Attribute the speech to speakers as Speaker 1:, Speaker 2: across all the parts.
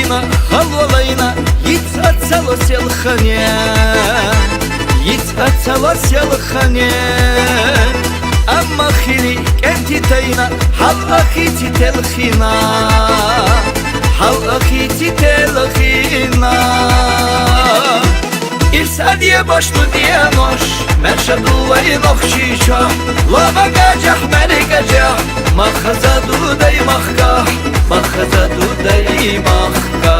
Speaker 1: Итина, халвалайна, Yiğit atsalo selxane, yiğit atsalo selxane. Amma xili kenti tayna, halla xiti telxina, halla xiti telxina. İrsadiye başlı diye noş, merşaduvayı noxşişa, lava gacah meri gacah, makhaza duday mahka, makhaza duday mahka.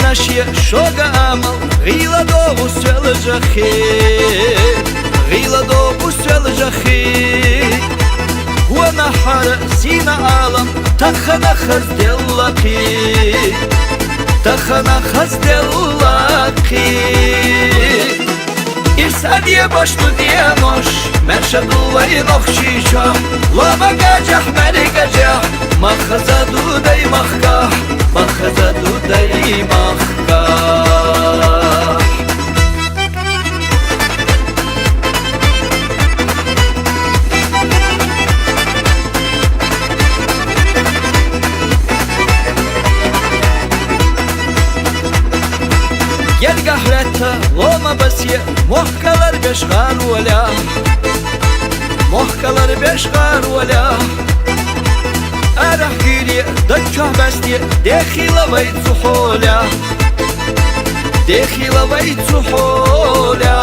Speaker 1: Наші шога амал, гіла до усел жахи, гіла до усел жахи. Вона хара сіна алам, тахана хазделлаки, тахана хазделлаки. İrsadiye başlı diye noş, merşaduvayı noxşişa, lava gacah meri gacah, makhaza duday mahka, makhaza duday mahka. Gel gahretta loma basiye, mohkalar beşgar wala, mohkalar beşgar wala. Arah giriye, dakah bastiye, dekhila vay tsuhola, dekhila vay tsuhola.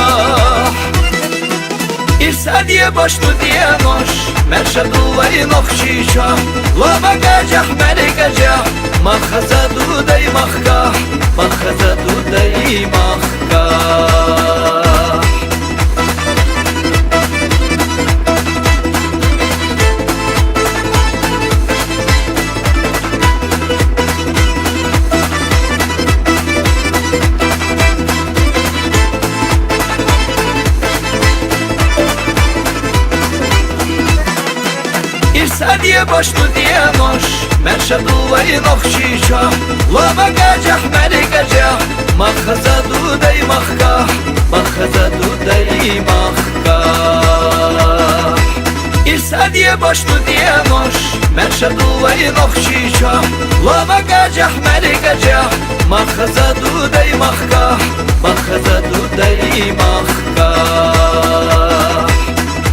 Speaker 1: İrsadiye başlı diye noş, merşaduvayı noxşişa, lava gacah meri gacah, makhaza duday mahka, makhaza duday mahka. İrsadiye başlı diye noş, merşaduvayı noxşişa, lava gacah meri gacah, makhaza duday mahka, makhaza duday mahka. İrsadiye başlı diye noş, merşaduvayı noxşişa, lava gacah meri gacah, makhaza duday mahka, makhaza duday mahka,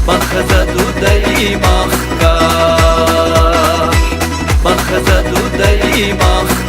Speaker 1: makhaza duday mahka, makhaza duday mahka.